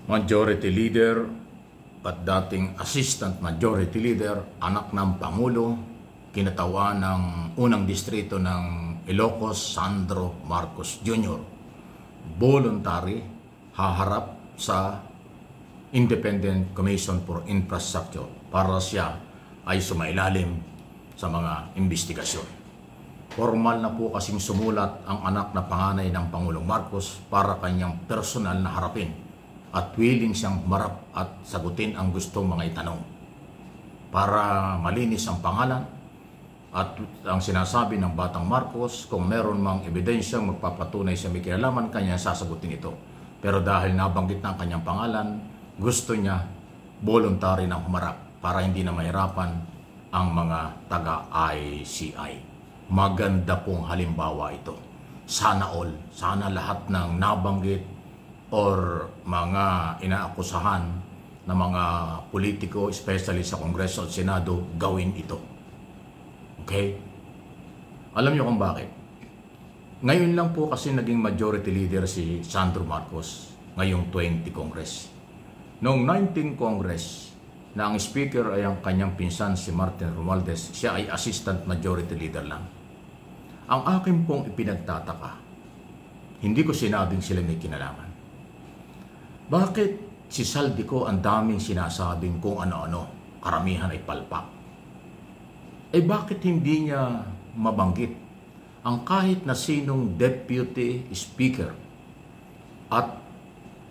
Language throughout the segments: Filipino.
Majority Leader at dating Assistant Majority Leader, anak ng Pangulo, kinatawan ng unang distrito ng Ilocos, Sandro Marcos Jr. Voluntary haharap sa Independent Commission for Infrastructure para siya ay sumailalim sa mga investigasyon. Formal na po kasing sumulat ang anak na panganay ng Pangulong Marcos para kanyang personal na harapin at willing siyang marap at sagutin ang gustong mga itanong. Para malinis ang pangalan at ang sinasabi ng Batang Marcos, kung meron mang ebidensyang magpapatunay sa may kinalaman, kanya sasagutin ito. Pero dahil nabanggit na ang kanyang pangalan, gusto niya voluntary na humarap para hindi na mahirapan ang mga taga-ICI. Maganda pong halimbawa ito. Sana all, sana lahat ng nabanggit or mga inaakusahan na mga politiko, especially sa Kongreso at Senado, gawin ito. Okay? Alam niyo kung bakit? Ngayon lang po kasi naging majority leader si Sandro Marcos ngayong 20 Congress. Noong 19 Congress, na ang speaker ay ang kanyang pinsan si Martin Romualdez, siya ay assistant majority leader lang. Ang akin pong ipinagtataka, hindi ko sinabing sila may kinalaman. Bakit si Saldico ang daming sinasabing kung ano-ano, karamihan ay palpak? Eh bakit hindi niya mabanggit ang kahit na sinong deputy speaker at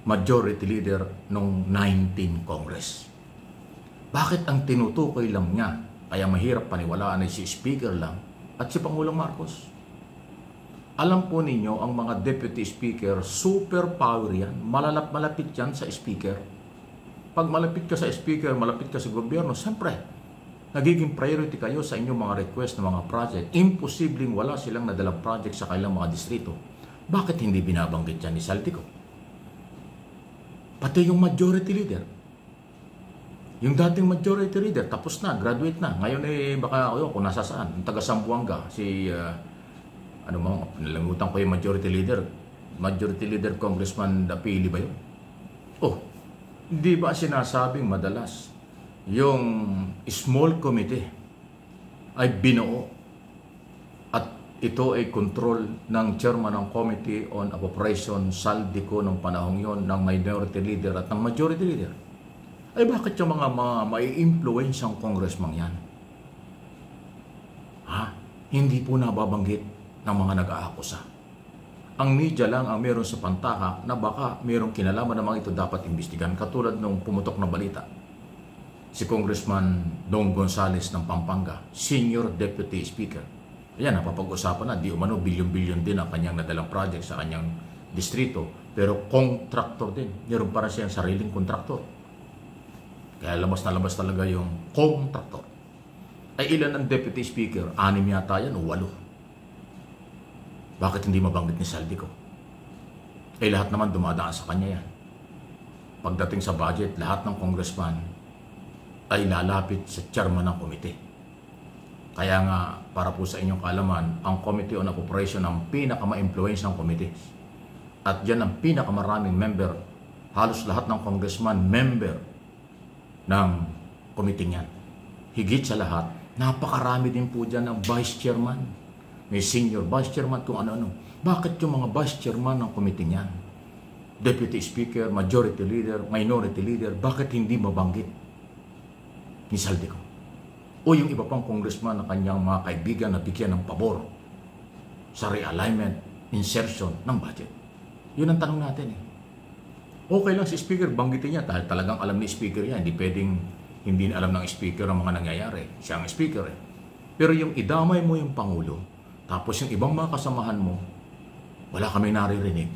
majority leader noong 19 Congress? Bakit ang tinutukoy lang niya, kaya mahirap paniwalaan ay si speaker lang at si Pangulong Marcos? Alam po ninyo, ang mga deputy speaker, super power yan. Malapit yan sa speaker. Pag malapit ka sa speaker, malapit ka sa gobyerno, siyempre, nagiging priority kayo sa inyong mga request ng mga project. Imposibleng wala silang nadalang project sa kailang mga distrito. Bakit hindi binabanggit yan ni Saldico? Pati yung majority leader. Yung dating majority leader, tapos na, graduate na. Ngayon eh, baka kung nasa saan, yung taga Sambuanga, si... nalamutan ko yung majority leader Congressman Dapili ba yun? Oh, di ba sinasabing madalas yung small committee ay binuo at ito ay control ng chairman ng Committee on Appropriation, Saldico ng panahong yon, ng minority leader at ng majority leader? Ay bakit yung mga mai-influence ang congressman yan? Hindi po nababanggit ng mga nag-aakusa. Ang media lang ang meron sa pantaka na baka merong kinalaman ng mga ito dapat imbestigan, katulad nung pumutok na balita. Si Congressman Dong Gonzales ng Pampanga, Senior Deputy Speaker. Ayan, napapag-usapan na, di umano bilyon-bilyon din ang kanyang nadalang project sa kanyang distrito, pero contractor din. Meron para siyang sariling kontraktor. Kaya labas na labas talaga yung contractor. Ay ilan ang Deputy Speaker? 6 yata yan o 8. Bakit hindi mabanggit ni Saldico? Eh lahat naman dumadaan sa kanya yan. Pagdating sa budget, lahat ng congressman ay lalapit sa chairman ng komite. Kaya nga, para po sa inyong kaalaman, ang Committee on Appropriation ang pinaka-ma-influence ng komite. At yan ang pinakamaraming member, halos lahat ng congressman member ng komite niyan. Higit sa lahat, napakarami din po dyan ng vice chairman. May senior vice chairman kung ano-ano. Bakit yung mga vice chairman ng komite niyan? Deputy Speaker, Majority Leader, Minority Leader, bakit hindi mabanggit ni Saldico? O yung iba pang congressman na kanyang mga kaibigan na bigyan ng pabor sa realignment, insertion ng budget? Yun ang tanong natin eh. Okay lang si Speaker, banggitin niya dahil talagang alam ni Speaker yan. Hindi pwedeng hindi alam ng Speaker ang mga nangyayari. Siya ang Speaker eh. Pero yung idamay mo yung Pangulo, tapos yung ibang mga kasamahan mo, wala kami naririnig.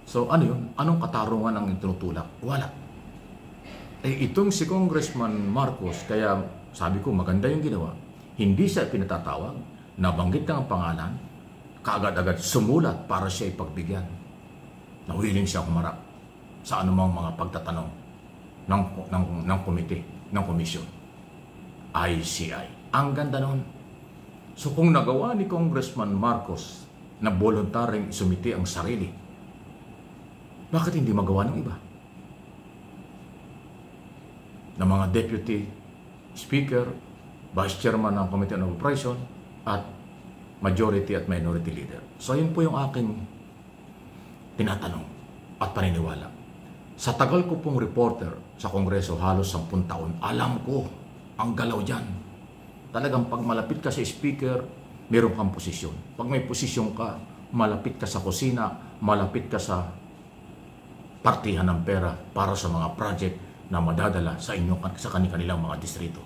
So ano yun? Anong katarungan ang tinutulak? Wala. Eh itong si Congressman Marcos, kaya sabi ko maganda yung ginawa. Hindi siya pinatatawag, nabanggit ng pangalan, kaagad-agad sumulat para siya ipagbigyan. Nawiling siya kumarap sa anumang mga pagtatanong ng komite, ng komisyon. ICI. Ang ganda nun. So kung nagawa ni Congressman Marcos na voluntaryong isumiti ang sarili, bakit hindi magawa ng iba? ng mga Deputy Speaker, Vice Chairman ng Committee on Operation, at Majority at Minority Leader. So yun po yung aking tinatanong at paniniwala. Sa tagal ko pong reporter sa Kongreso, halos 10 taon, alam ko ang galaw dyan. Talagang pag malapit ka sa Speaker, meron kang posisyon. Pag may posisyon ka, malapit ka sa kusina, malapit ka sa partihan ng pera para sa mga project na madadala sa kanilang mga distrito.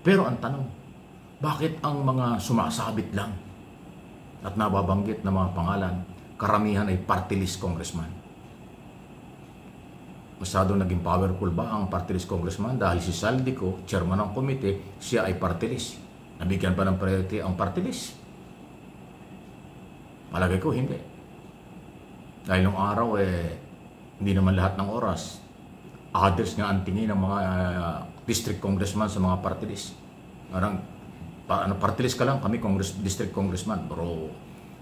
Pero ang tanong, bakit ang mga sumasabit lang at nababanggit na mga pangalan, karamihan ay party list congressman? Masyadong naging powerful ba ang party list congressman dahil si Saldico, chairman ng komite, siya ay party list? Nabigyan pa ng priority ang party list? Palagay ko hindi. Dahil nung araw hindi naman lahat ng oras others nga ang tingin ng mga district congressman sa mga party list. Parang party list ka lang, kami district congressman, pero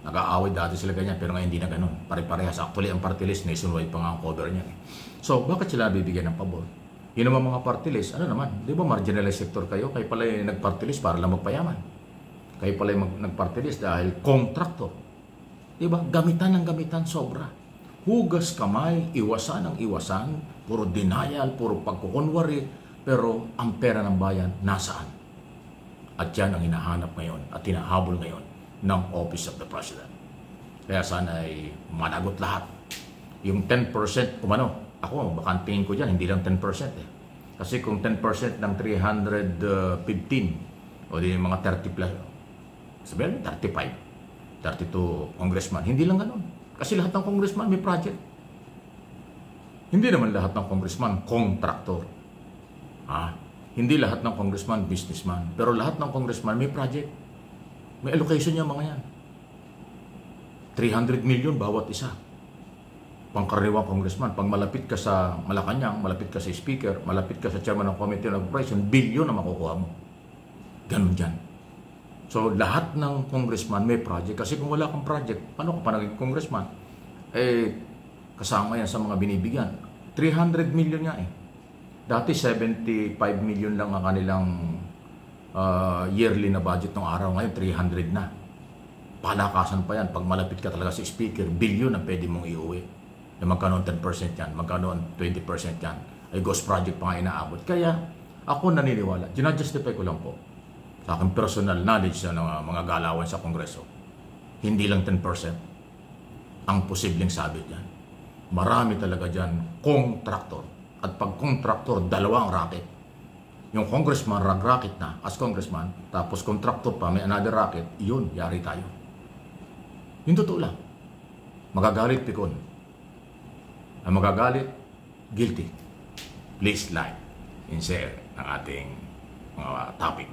nag-aaway dati sila ganyan, pero ngayon hindi na ganun. Pare-parehas. Actually, ang party list, nationwide pa nga ang cover niya. So, bakit sila bibigyan ng pabor? Yun naman mga party list, ano naman, di ba marginalized sector kayo? Kayo pala yung nag-party list para lang magpayaman. Kayo pala yung nag-party list dahil contractor. Di ba? Gamitan ng gamitan, sobra. Hugas kamay, iwasan ang iwasan, puro denial, puro pagkukunwari, pero ang pera ng bayan, nasaan? At yan ang hinahanap ngayon at hinahabol ngayon ng Office of the President. Kaya sana ay managot lahat. Yung 10%, ako, baka ang tingin ko dyan, hindi lang 10% eh. Kasi kung 10% ng 315, o di mga 30 plus, sabihin 35, 32 congressman, hindi lang ganun. Kasi lahat ng congressman may project. Hindi naman lahat ng congressman contractor. Hindi lahat ng congressman businessman. Pero lahat ng congressman may project. May allocation niya mga yan. 300 million bawat isa. Pangkaraniwang congressman. Pag malapit ka sa Malacanang, malapit ka sa Speaker, malapit ka sa Chairman ng Committee on Operation, bilyon na makukuha mo. Ganun dyan. So, lahat ng congressman may project. Kasi kung wala kang project, paano ka pa naging congressman? Kasama yan sa mga binibigyan. 300 million nga eh. Dati 75 million lang ang kanilang yearly na budget ng araw. Ngayon 300 na. Palakasan pa yan. Pag malapit ka talaga sa Speaker, bilyon ang pwede mong iuwi. Na magkano 10% yan, magkano 20% yan. Ay ghost project pa nga inaabot. Kaya ako naniniwala. Ginajustify ko lang po sa aking personal knowledge na mga galawan sa Kongreso, hindi lang 10% ang posibleng sabit yan. Marami talaga dyan contractor. At pag contractor, dalawang racket. Yung congressman, racket na as congressman, tapos contractor pa, may another racket, yun, yari tayo. Yung totoo lang. Magagalit, pikon. Ang magagalit, guilty. Please like and share ang ating mga topic.